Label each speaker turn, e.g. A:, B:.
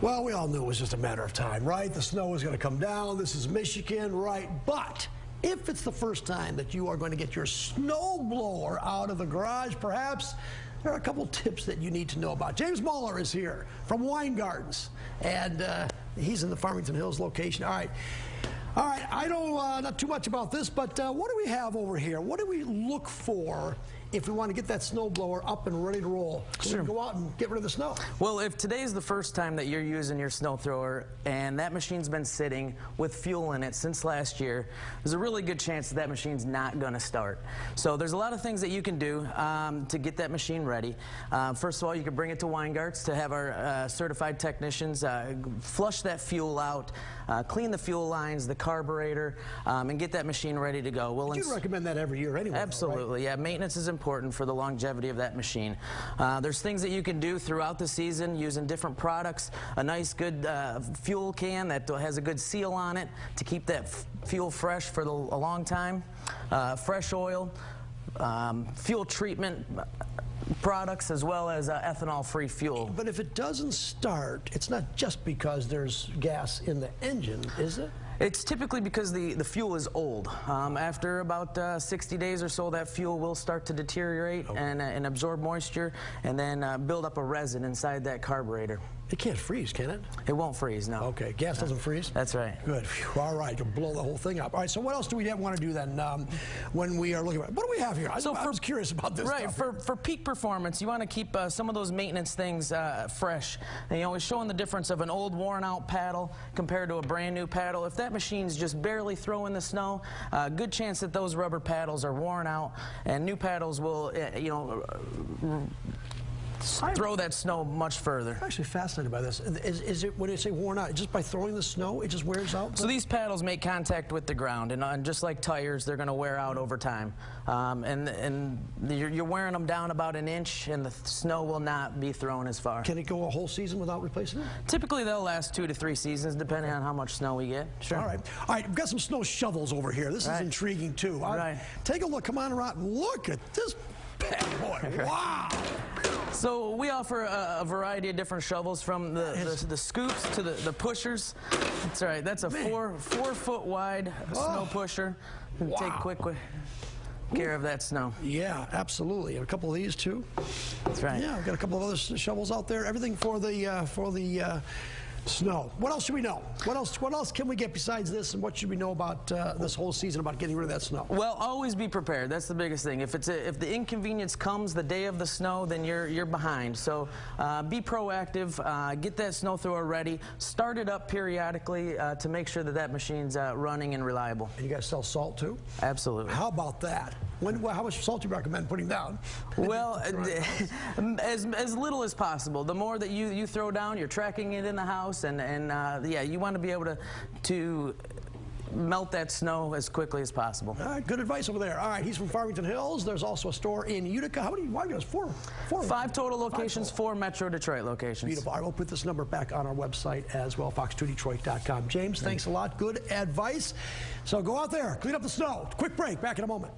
A: Well, we all knew it was just a matter of time, right? The snow was going to come down. This is Michigan, right? But if it's the first time that you are going to get your snow blower out of the garage, perhaps there are a couple tips that you need to know about. James Moeller is here from Weingartz, and he's in the Farmington Hills location. All right, I know not too much about this, but what do we have over here? What do we look for if we want to get that snow blower up and ready to roll? So we can go out and get rid of the snow.
B: Well, if today's the first time that you're using your snow thrower and that machine's been sitting with fuel in it since last year, there's a really good chance that machine's not going to start. So there's a lot of things that you can do to get that machine ready. First of all, you can bring it to Weingartz to have our certified technicians flush that fuel out, clean the fuel lines, the carburetor, and get that machine ready to go.
A: You recommend that every year anyway?
B: Absolutely,
A: though, right?
B: Yeah. Maintenance is important for the longevity of that machine. There's things that you can do throughout the season using different products. A nice good fuel can that has a good seal on it to keep that fuel fresh for a long time. Fresh oil, fuel treatment products, as well as ethanol-free fuel.
A: But if it doesn't start, it's not just because there's gas in the engine, is it?
B: It's typically because the fuel is old. After about 60 days or so, that fuel will start to deteriorate and absorb moisture and then build up a resin inside that carburetor.
A: It can't freeze, can it?
B: It won't freeze, no.
A: Okay, gas doesn't freeze?
B: That's right.
A: Good. Whew, all right, you'll blow the whole thing up. All right, so what else do we want to do then when we are looking at it? What do we have here? I was curious about this stuff.
B: For peak performance, you want to keep some of those maintenance things fresh. And, you know, we're showing the difference of an old worn-out paddle compared to a brand-new paddle. If that machine's just barely throwing the snow, good chance that those rubber paddles are worn out, and new paddles will, throw that snow much further.
A: I'm actually fascinated by this. Is it, when you say worn out, just by throwing the snow, it just wears out?
B: So these paddles make contact with the ground, and just like tires, they're going to wear out over time. And you're wearing them down about an inch, and the snow will not be thrown as far.
A: Can it go a whole season without replacing it?
B: Typically, they'll last 2 to 3 seasons, depending on how much snow we get. Sure.
A: All right. All right, we've got some snow shovels over here. This is intriguing, too. Take a look. Come on around. Look at this bad boy. Wow.
B: So we offer a variety of different shovels, from the scoops to the pushers. That's right. That's a 4-foot wide snow pusher. Take quick care of that snow.
A: Yeah, absolutely. And a couple of these too.
B: That's right.
A: Yeah, we've got a couple of other shovels out there. Everything for the snow. What else should we know? What else can we get besides this, and what should we know about this whole season about getting rid of that snow?
B: Well, always be prepared. That's the biggest thing. If the inconvenience comes the day of the snow, then you're behind. So be proactive. Get that snow thrower ready. Start it up periodically to make sure that machine's running and reliable.
A: And you guys sell salt too?
B: Absolutely.
A: How about that? How much salt do you recommend putting down?
B: Well, as little as possible. The more that you throw down, you're tracking it in the house, and yeah, you want to be able to melt that snow as quickly as possible.
A: All right, good advice over there. All right, he's from Farmington Hills. There's also a store in Utica. How many? Why? Four.
B: 5 total locations, 4 Metro Detroit locations.
A: Beautiful. I will put this number back on our website as well, fox2detroit.com. James, thanks a lot. Good advice. So go out there, clean up the snow. Quick break. Back in a moment.